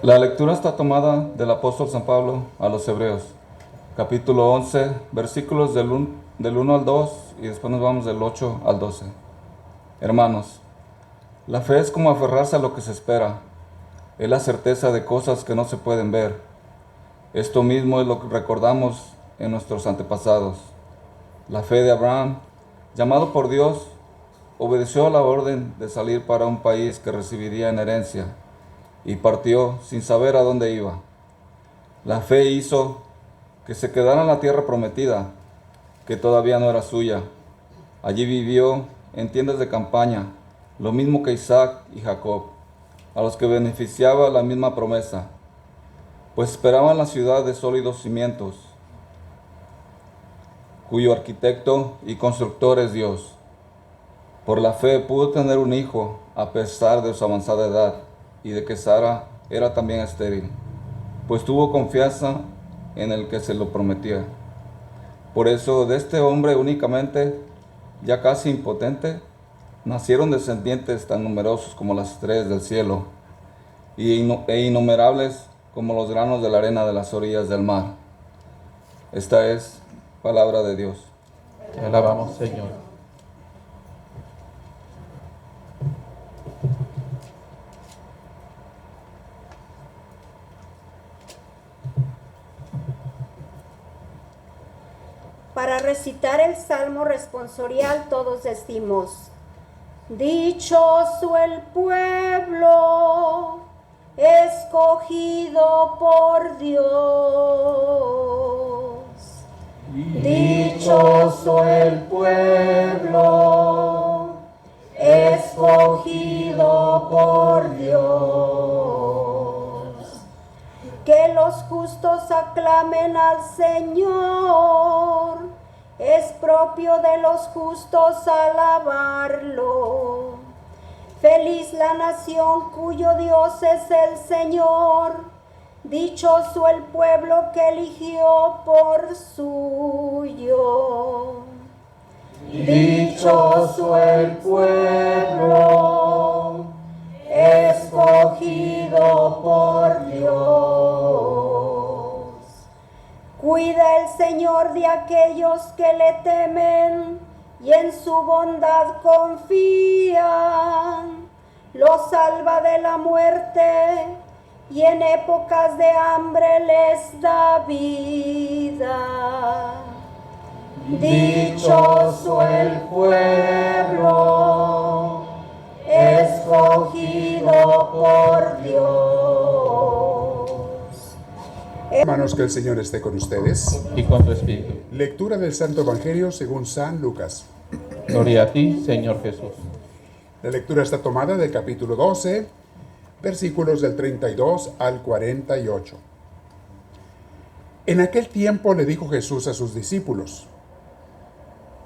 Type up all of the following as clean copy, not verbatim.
La lectura está tomada del apóstol San Pablo a los Hebreos, capítulo 11, versículos del 1 al 2 y después nos vamos del 8 al 12. Hermanos, la fe es como aferrarse a lo que se espera, es la certeza de cosas que no se pueden ver. Esto mismo es lo que recordamos en nuestros antepasados. La fe de Abraham, llamado por Dios, obedeció a la orden de salir para un país que recibiría en herencia y partió sin saber a dónde iba. La fe hizo que se quedara en la tierra prometida, que todavía no era suya. Allí vivió en tiendas de campaña, lo mismo que Isaac y Jacob, a los que beneficiaba la misma promesa, pues esperaban la ciudad de sólidos cimientos, cuyo arquitecto y constructor es Dios. Por la fe pudo tener un hijo a pesar de su avanzada edad y de que Sara era también estéril, pues tuvo confianza en el que se lo prometía. Por eso de este hombre únicamente, ya casi impotente, nacieron descendientes tan numerosos como las estrellas del cielo e innumerables como los granos de la arena de las orillas del mar. Esta es palabra de Dios. Te alabamos, Señor. Para recitar el salmo responsorial todos decimos: dichoso el pueblo escogido por Dios. Dichoso el pueblo escogido por Dios. Que los justos aclamen al Señor, es propio de los justos alabarlo. Feliz la nación cuyo Dios es el Señor, dichoso el pueblo que eligió por suyo. Dichoso el pueblo escogido por Dios. Cuida el Señor de aquellos que le temen y en su bondad confían. Los salva de la muerte y en épocas de hambre les da vida. Dichoso el pueblo escogido por Dios. Hermanos, que el Señor esté con ustedes. Y con tu espíritu. Lectura del Santo Evangelio según San Lucas. Gloria a ti, Señor Jesús. La lectura está tomada del capítulo 12, versículos del 32 al 48. En aquel tiempo le dijo Jesús a sus discípulos: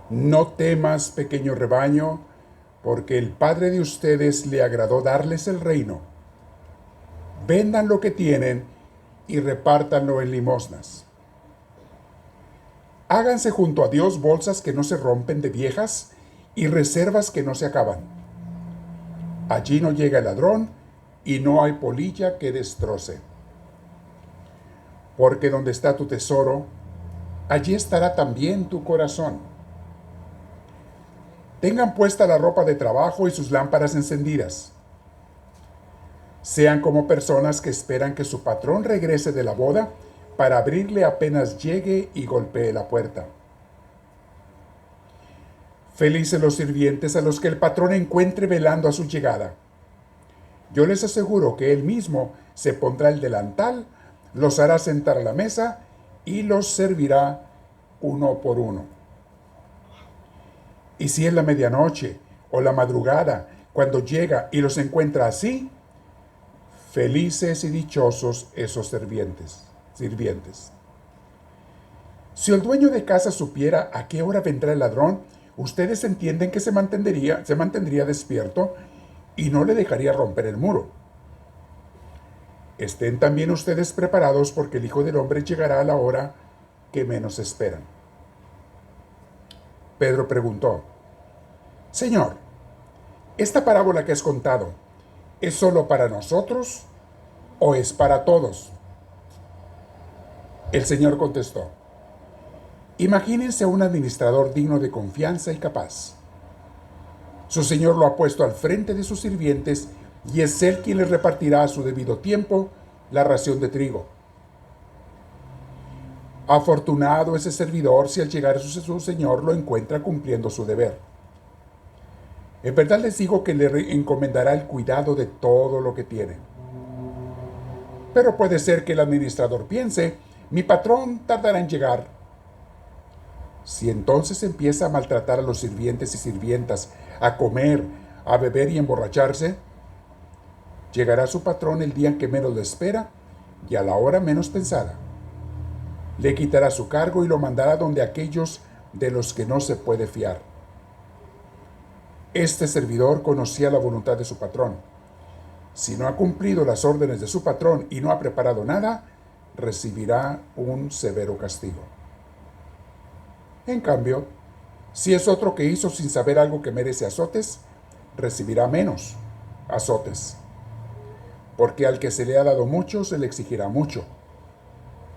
no temas, pequeño rebaño, porque el Padre de ustedes le agradó darles el reino. Vendan lo que tienen y repártanlo en limosnas. Háganse junto a Dios bolsas que no se rompen de viejas y reservas que no se acaban. Allí no llega el ladrón y no hay polilla que destroce. Porque donde está tu tesoro, allí estará también tu corazón. Tengan puesta la ropa de trabajo y sus lámparas encendidas. Sean como personas que esperan que su patrón regrese de la boda para abrirle apenas llegue y golpee la puerta. Felices los sirvientes a los que el patrón encuentre velando a su llegada. Yo les aseguro que él mismo se pondrá el delantal, los hará sentar a la mesa y los servirá uno por uno. Y si es la medianoche o la madrugada, cuando llega y los encuentra así, felices y dichosos esos sirvientes. Si el dueño de casa supiera a qué hora vendrá el ladrón, ustedes entienden que se mantendría despierto y no le dejaría romper el muro. Estén también ustedes preparados, porque el Hijo del Hombre llegará a la hora que menos esperan. Pedro preguntó: Señor, ¿esta parábola que has contado es solo para nosotros o es para todos? El Señor contestó: imagínense un administrador digno de confianza y capaz. Su señor lo ha puesto al frente de sus sirvientes y es él quien les repartirá a su debido tiempo la ración de trigo. Afortunado ese servidor si al llegar a su señor lo encuentra cumpliendo su deber. En verdad les digo que le encomendará el cuidado de todo lo que tiene. Pero puede ser que el administrador piense: mi patrón tardará en llegar. Si entonces empieza a maltratar a los sirvientes y sirvientas, a comer, a beber y emborracharse, llegará su patrón el día en que menos lo espera y a la hora menos pensada. Le quitará su cargo y lo mandará donde aquellos de los que no se puede fiar. Este servidor conocía la voluntad de su patrón. Si no ha cumplido las órdenes de su patrón y no ha preparado nada, recibirá un severo castigo. En cambio, si es otro que hizo sin saber algo que merece azotes, recibirá menos azotes. Porque al que se le ha dado mucho, se le exigirá mucho.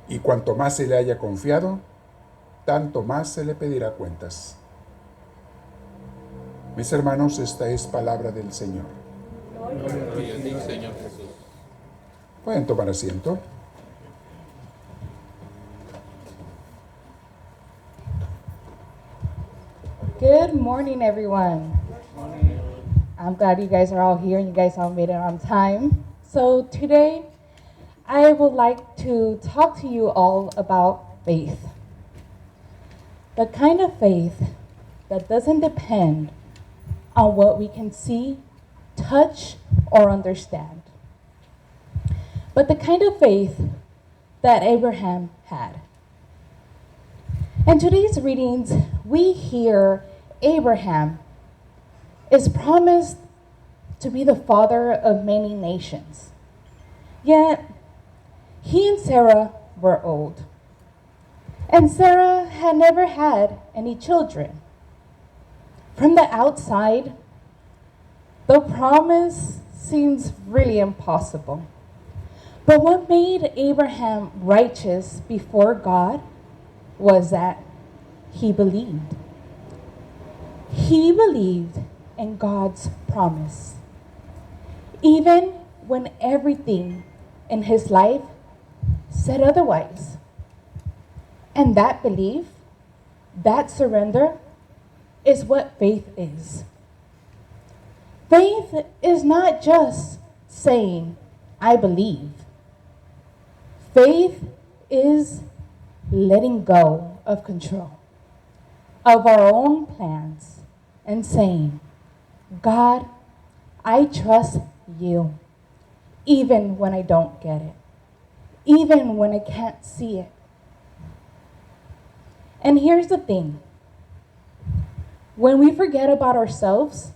Y cuanto más se le haya confiado, tanto más se le pedirá cuentas. Mis hermanos, esta es palabra del Señor. Gloria a ti, Señor Jesús. Pueden tomar asiento. Good morning, everyone. I'm glad you guys are all here and you guys all made it on time. So today, I would like to talk to you all about faith. The kind of faith that doesn't depend on what we can see, touch, or understand. But the kind of faith that Abraham had. In today's readings, we hear Abraham is promised to be the father of many nations. Yet, he and Sarah were old. And Sarah had never had any children. From the outside, the promise seems really impossible. But what made Abraham righteous before God was that he believed. He believed in God's promise. Even when everything in his life said otherwise. And that belief, that surrender, is what faith is. Faith is not just saying, I believe. Faith is letting go of control of our own plans and saying, God, I trust you, even when I don't get it, even when I can't see it. And here's the thing. When we forget about ourselves,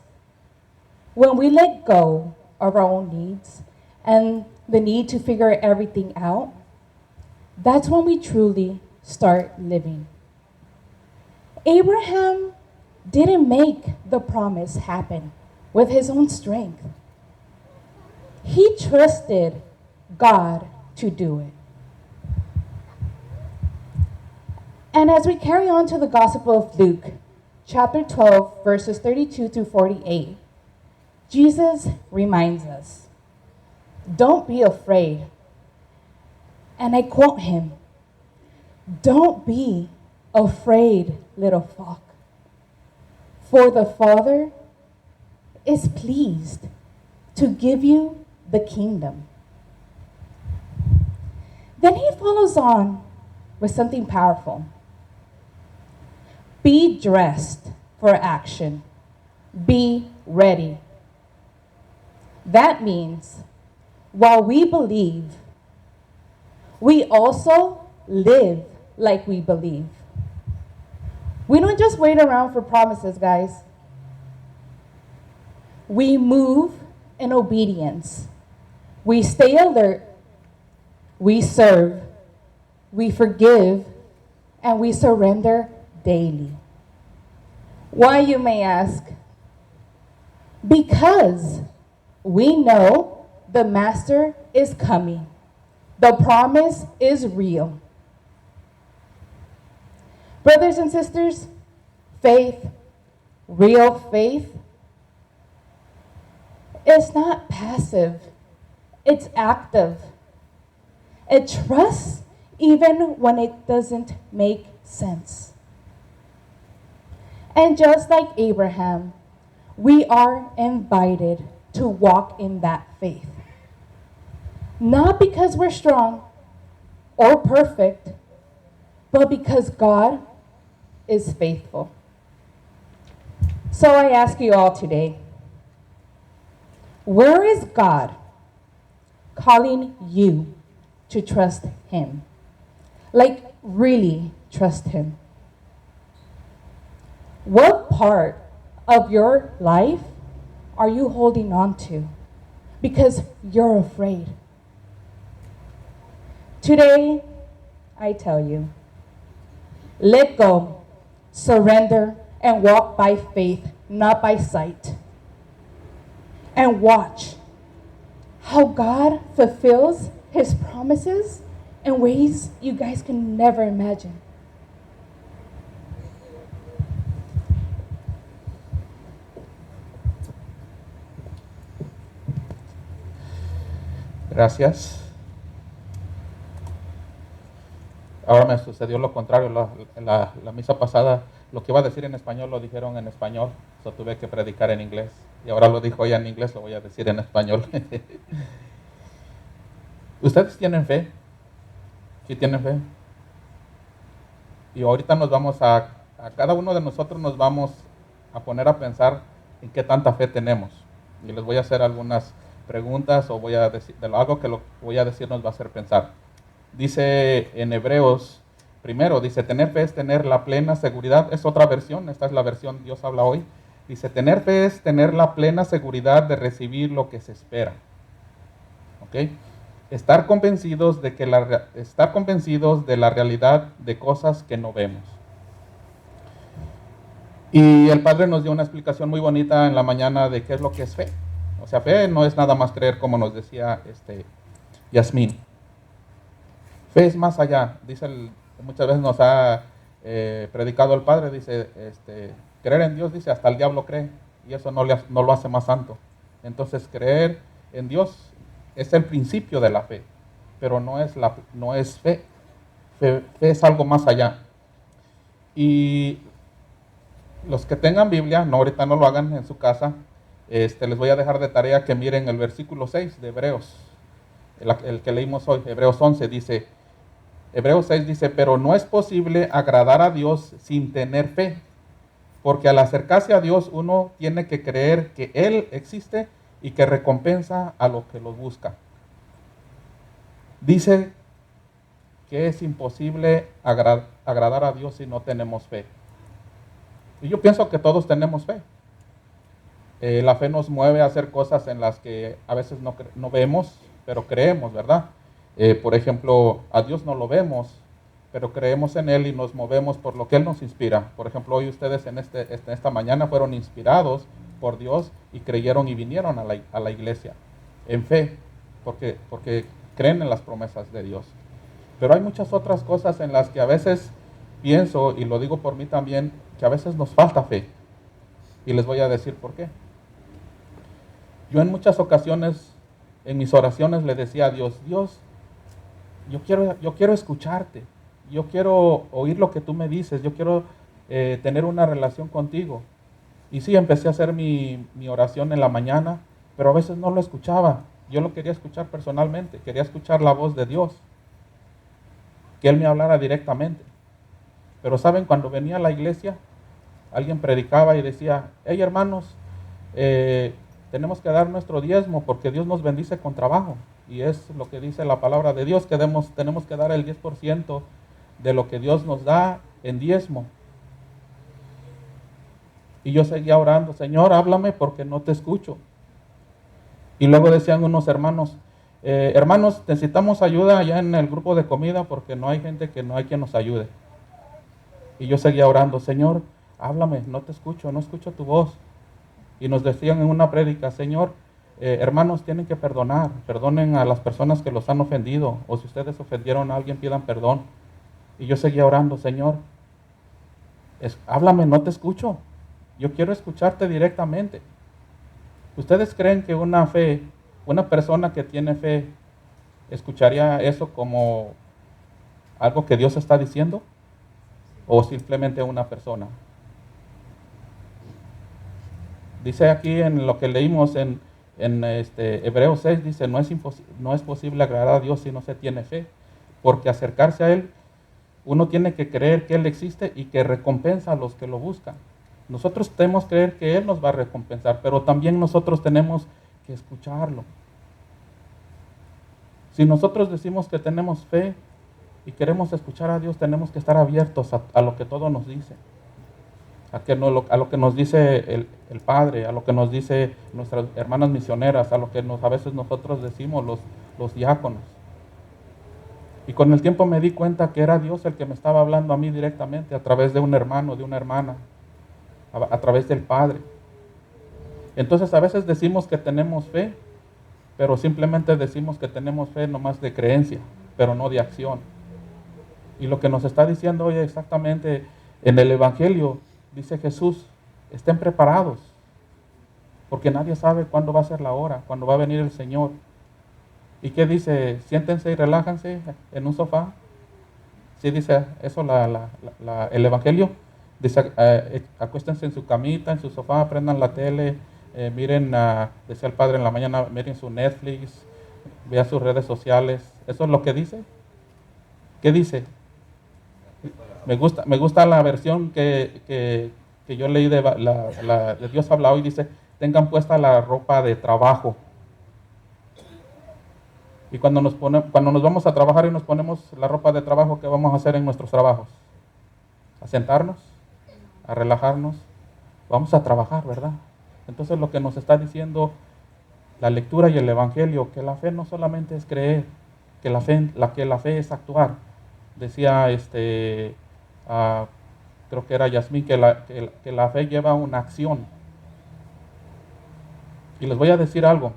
when we let go of our own needs and the need to figure everything out, that's when we truly start living. Abraham didn't make the promise happen with his own strength. He trusted God to do it. And as we carry on to the Gospel of Luke, chapter 12, verses 32 through 48, Jesus reminds us, don't be afraid. And I quote him, don't be afraid, little flock, for the Father is pleased to give you the kingdom. Then he follows on with something powerful. Be dressed for action. Be ready. That means while we believe, we also live like we believe. We don't just wait around for promises, guys. We move in obedience. We stay alert. We serve. We forgive. And we surrender daily. Why, you may ask? Because we know the Master is coming. The promise is real. Brothers and sisters, faith, real faith, is not passive. It's active. It trusts even when it doesn't make sense. And just like Abraham, we are invited to walk in that faith. Not because we're strong or perfect, but because God is faithful. So I ask you all today, where is God calling you to trust Him? Like, really trust Him. What part of your life are you holding on to because you're afraid? Today, I tell you, let go, surrender, and walk by faith, not by sight. And watch how God fulfills His promises in ways you guys can never imagine. Gracias. Ahora me sucedió lo contrario. La misa pasada, lo que iba a decir en español lo dijeron en español. So tuve que predicar en inglés. Y ahora lo dijo ella en inglés, lo voy a decir en español. ¿Ustedes tienen fe? ¿Sí tienen fe? Y ahorita nos vamos a cada uno de nosotros nos vamos a poner a pensar en qué tanta fe tenemos. Y les voy a hacer algunas preguntas o voy a decir, de algo que lo voy a decir nos va a hacer pensar. Dice en Hebreos, primero, dice, tener fe es tener la plena seguridad. Es otra versión, esta es la versión Dios habla hoy. Dice, tener fe es tener la plena seguridad de recibir lo que se espera. ¿Ok? Estar convencidos de la realidad de cosas que no vemos. Y el Padre nos dio una explicación muy bonita en la mañana de qué es lo que es fe. O sea, fe no es nada más creer, como nos decía Yasmín. Fe es más allá. Dice muchas veces nos ha predicado el Padre, dice, creer en Dios, dice, hasta el diablo cree. Y eso no lo hace más santo. Entonces, creer en Dios es el principio de la fe, pero no es fe. Fe es algo más allá. Y los que tengan Biblia, no ahorita no lo hagan en su casa, les voy a dejar de tarea que miren el versículo 6 de Hebreos, el que leímos hoy, Hebreos 11, dice, Hebreos 6 dice, pero no es posible agradar a Dios sin tener fe, porque al acercarse a Dios uno tiene que creer que Él existe y que recompensa a los que lo busca. Dice que es imposible agradar a Dios si no tenemos fe. Y yo pienso que todos tenemos fe. La fe nos mueve a hacer cosas en las que a veces no vemos, pero creemos, ¿verdad? Por ejemplo, a Dios no lo vemos, pero creemos en Él y nos movemos por lo que Él nos inspira. Por ejemplo, hoy ustedes en esta mañana fueron inspirados por Dios y creyeron y vinieron a la iglesia en fe, porque creen en las promesas de Dios. Pero hay muchas otras cosas en las que a veces pienso, y lo digo por mí también, que a veces nos falta fe. Y les voy a decir por qué. Yo en muchas ocasiones, en mis oraciones le decía a Dios, Dios, yo quiero escucharte, yo quiero oír lo que tú me dices, yo quiero tener una relación contigo. Y sí, empecé a hacer mi oración en la mañana, pero a veces no lo escuchaba. Yo lo quería escuchar personalmente, quería escuchar la voz de Dios, que Él me hablara directamente. Pero saben, cuando venía a la iglesia, alguien predicaba y decía, hey hermanos, tenemos que dar nuestro diezmo porque Dios nos bendice con trabajo. Y es lo que dice la palabra de Dios, que tenemos que dar el 10% de lo que Dios nos da en diezmo. Y yo seguía orando, Señor, háblame porque no te escucho. Y luego decían unos hermanos, hermanos, necesitamos ayuda allá en el grupo de comida porque no hay gente, que no hay quien nos ayude. Y yo seguía orando, Señor, háblame, no te escucho, no escucho tu voz. Y nos decían en una prédica, Señor, hermanos, tienen que perdonar. Perdonen a las personas que los han ofendido. O si ustedes ofendieron a alguien, pidan perdón. Y yo seguía orando, Señor, háblame, no te escucho. Yo quiero escucharte directamente. ¿Ustedes creen que una persona que tiene fe, escucharía eso como algo que Dios está diciendo? ¿O simplemente una persona? Dice aquí en lo que leímos en Hebreos 6, dice, no es posible agradar a Dios si no se tiene fe, porque acercarse a Él, uno tiene que creer que Él existe y que recompensa a los que lo buscan. Nosotros tenemos que creer que Él nos va a recompensar, pero también nosotros tenemos que escucharlo. Si nosotros decimos que tenemos fe y queremos escuchar a Dios, tenemos que estar abiertos a lo que todo nos dice. A lo que nos dice el Padre, a lo que nos dice nuestras hermanas misioneras, a lo que a veces nosotros decimos los diáconos. Y con el tiempo me di cuenta que era Dios el que me estaba hablando a mí directamente, a través de un hermano, de una hermana, a través del Padre. Entonces a veces decimos que tenemos fe, pero simplemente decimos que tenemos fe nomás de creencia, pero no de acción. Y lo que nos está diciendo hoy exactamente en el Evangelio, dice Jesús, estén preparados, porque nadie sabe cuándo va a ser la hora, cuándo va a venir el Señor. ¿Y qué dice? Siéntense y relájense en un sofá. Sí dice eso el Evangelio. Dice, acuéstense en su camita, en su sofá, prendan la tele, miren, decía el Padre en la mañana, miren su Netflix, vean sus redes sociales. ¿Eso es lo que dice? ¿Qué dice? Me gusta la versión que yo leí de Dios habla hoy, dice, tengan puesta la ropa de trabajo. Y cuando nos vamos a trabajar y nos ponemos la ropa de trabajo, ¿qué vamos a hacer en nuestros trabajos? ¿A sentarnos? ¿A relajarnos? Vamos a trabajar, ¿verdad? Entonces lo que nos está diciendo la lectura y el Evangelio, que la fe no solamente es creer, que la fe es actuar. Decía creo que era Yasmín, que la fe lleva una acción. Y les voy a decir algo.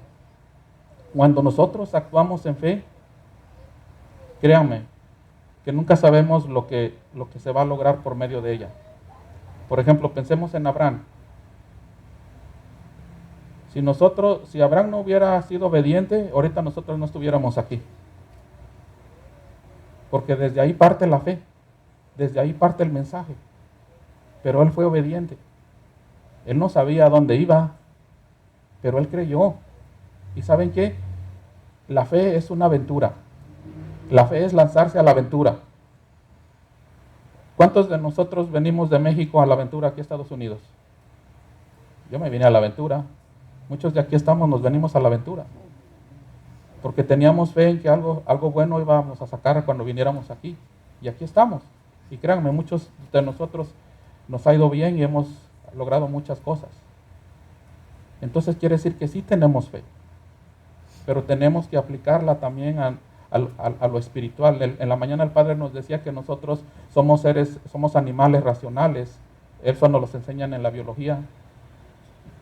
Cuando nosotros actuamos en fe, créanme, que nunca sabemos lo que se va a lograr por medio de ella. Por ejemplo, pensemos en Abraham. Si Abraham no hubiera sido obediente, ahorita nosotros no estuviéramos aquí. Porque desde ahí parte la fe, desde ahí parte el mensaje. Pero él fue obediente. Él no sabía a dónde iba, pero él creyó. ¿Y saben qué? La fe es una aventura. La fe es lanzarse a la aventura. ¿Cuántos de nosotros venimos de México a la aventura aquí a Estados Unidos? Yo me vine a la aventura. Muchos de aquí nos venimos a la aventura. Porque teníamos fe en que algo bueno íbamos a sacar cuando viniéramos aquí. Y aquí estamos. Y créanme, muchos de nosotros nos ha ido bien y hemos logrado muchas cosas. Entonces quiere decir que sí tenemos fe. Pero tenemos que aplicarla también a lo espiritual. En la mañana el Padre nos decía que nosotros somos animales racionales. Eso nos lo enseñan en la biología.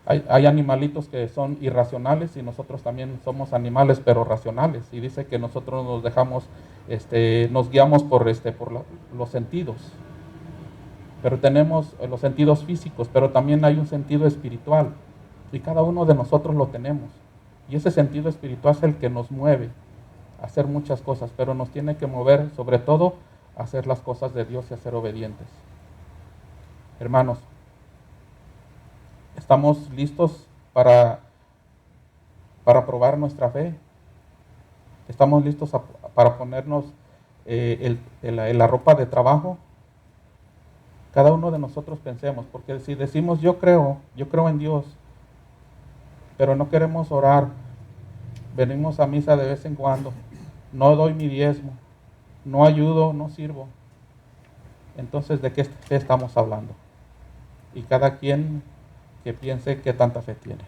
Hay animalitos que son irracionales y nosotros también somos animales pero racionales. Y dice que nosotros nos guiamos por los sentidos. Pero tenemos los sentidos físicos, pero también hay un sentido espiritual. Y cada uno de nosotros lo tenemos. Y ese sentido espiritual es el que nos mueve a hacer muchas cosas, pero nos tiene que mover sobre todo a hacer las cosas de Dios y a ser obedientes. Hermanos, ¿estamos listos para probar nuestra fe? ¿Estamos listos para ponernos la ropa de trabajo? Cada uno de nosotros pensemos, porque si decimos yo creo en Dios, pero no queremos orar, venimos a misa de vez en cuando, no doy mi diezmo, no ayudo, no sirvo, entonces ¿de qué fe estamos hablando? Y cada quien que piense qué tanta fe tiene.